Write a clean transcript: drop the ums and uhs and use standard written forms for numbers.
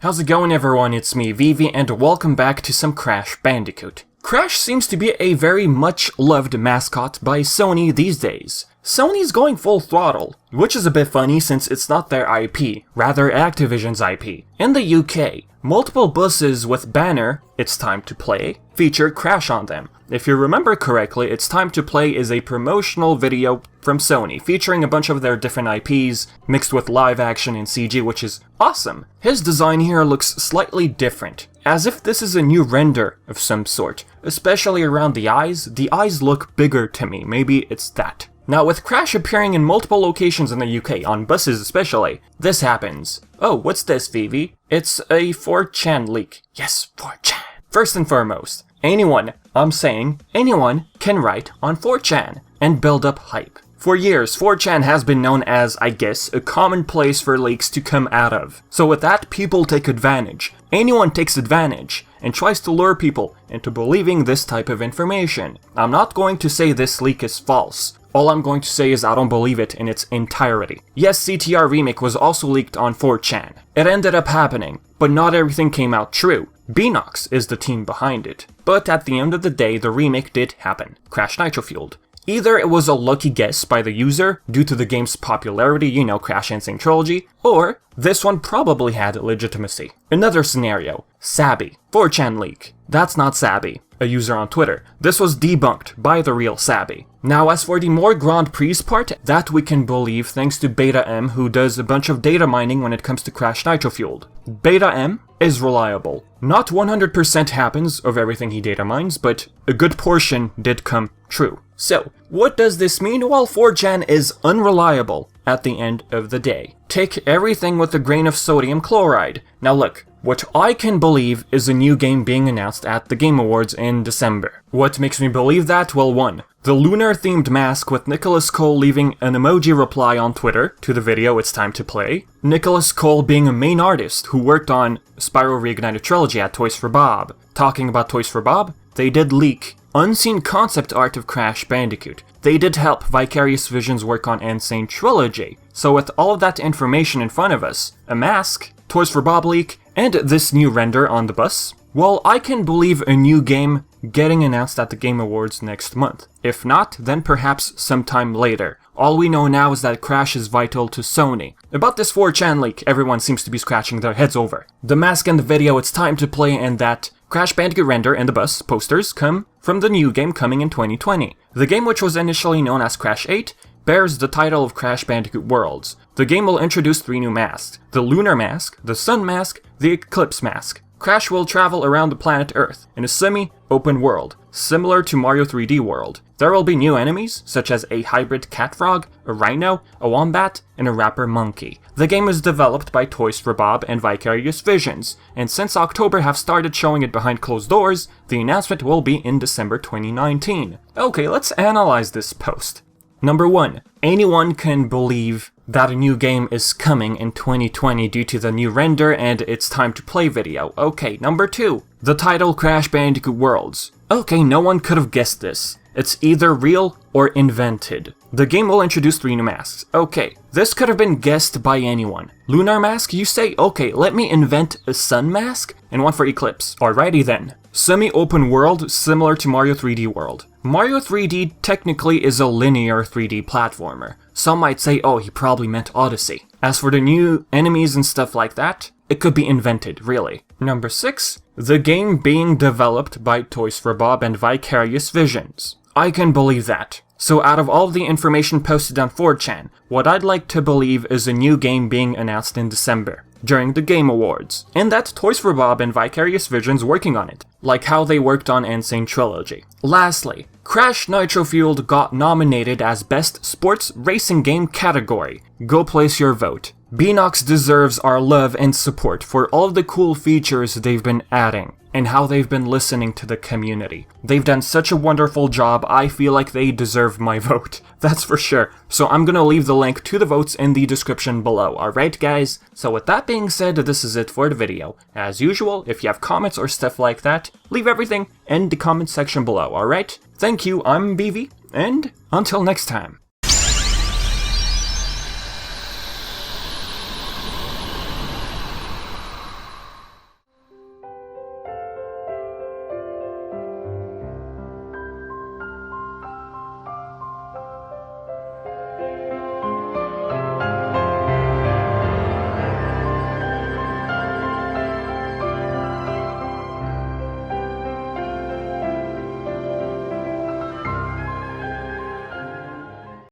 How's it going, everyone? It's me, Vivi, and welcome back to some Crash Bandicoot. Crash seems to be a very much loved mascot by Sony these days. Sony's going full throttle, which is a bit funny since it's not their IP, rather Activision's IP. In the UK, multiple buses with banner, "It's Time to Play," feature Crash on them. If you remember correctly, "It's Time to Play" is a promotional video from Sony, featuring a bunch of their different IPs, mixed with live action and CG, which is awesome. His design here looks slightly different, as if this is a new render of some sort, especially around the eyes. The eyes look bigger to me, maybe it's that. Now, with Crash appearing in multiple locations in the UK, on buses especially, this happens. Oh, what's this, Vivi? It's a 4chan leak. Yes, 4chan. First and foremost, I'm saying anyone can write on 4chan and build up hype. For years, 4chan has been known as, I guess, a common place for leaks to come out of. So with that, people take advantage. Anyone takes advantage and tries to lure people into believing this type of information. I'm not going to say this leak is false. All I'm going to say is I don't believe it in its entirety. Yes, CTR Remake was also leaked on 4chan. It ended up happening, but not everything came out true. Beanox is the team behind it. But at the end of the day, the remake did happen. Crash Nitro-Fueled. Either it was a lucky guess by the user due to the game's popularity, you know, Crash Insane Trilogy, or this one probably had legitimacy. Another scenario, Sabby, 4chan leak. That's not Sabby, a user on Twitter. This was debunked by the real Sabby. Now, as for the more Grand Prix part, that we can believe thanks to Beta M, who does a bunch of data mining when it comes to Crash Nitro-Fueled. Beta M is reliable. Not 100% happens of everything he data mines, but a good portion did come true. So, what does this mean? Well, 4chan is unreliable at the end of the day. Take everything with a grain of sodium chloride. Now look, what I can believe is a new game being announced at the Game Awards in December. What makes me believe that? Well, one, the lunar-themed mask with Nicholas Cole leaving an emoji reply on Twitter to the video "It's Time to Play." Nicholas Cole being a main artist who worked on Spyro Reignited Trilogy at Toys for Bob. Talking about Toys for Bob, they did leak unseen concept art of Crash Bandicoot. They did help Vicarious Visions work on Insane Trilogy. So with all of that information in front of us, a mask, Toys for Bob leak, and this new render on the bus, well, I can believe a new game getting announced at the Game Awards next month. If not, then perhaps sometime later. All we know now is that Crash is vital to Sony. About this 4chan leak, everyone seems to be scratching their heads over. The mask and the video "It's Time to Play" and that Crash Bandicoot render and the bus posters come from the new game coming in 2020. The game, which was initially known as Crash 8, bears the title of Crash Bandicoot Worlds. The game will introduce 3 new masks: the Lunar Mask, the Sun Mask, the Eclipse Mask. Crash will travel around the planet Earth in a semi-open world, similar to Mario 3D World. There will be new enemies, such as a hybrid cat frog, a rhino, a wombat, and a rapper monkey. The game is developed by Toys for Bob and Vicarious Visions, and since October have started showing it behind closed doors, the announcement will be in December 2019. Okay, let's analyze this post. Number 1. Anyone can believe that a new game is coming in 2020 due to the new render and "It's Time to Play" video. Okay, number 2. The title Crash Bandicoot Worlds. Okay, no one could have guessed this. It's either real or invented. The game will introduce 3 new masks. Okay, this could have been guessed by anyone. Lunar Mask, you say? Okay, let me invent a Sun Mask and one for Eclipse. Alrighty then. Semi-open world, similar to Mario 3D World. Mario 3D technically is a linear 3D platformer. Some might say, oh, he probably meant Odyssey. As for the new enemies and stuff like that, it could be invented, really. Number 6. The game being developed by Toys for Bob and Vicarious Visions. I can believe that. So out of all the information posted on 4chan, what I'd like to believe is a new game being announced in December, during the Game Awards, and that Toys for Bob and Vicarious Visions working on it, like how they worked on Insane Trilogy. Lastly, Crash Nitro-Fueled got nominated as Best Sports Racing Game category. Go place your vote. Beanox deserves our love and support for all of the cool features they've been adding, and how they've been listening to the community. They've done such a wonderful job, I feel like they deserve my vote. That's for sure. So I'm gonna leave the link to the votes in the description below, alright guys? So with that being said, this is it for the video. As usual, if you have comments or stuff like that, leave everything in the comment section below, alright? Thank you, I'm Vivi, and until next time.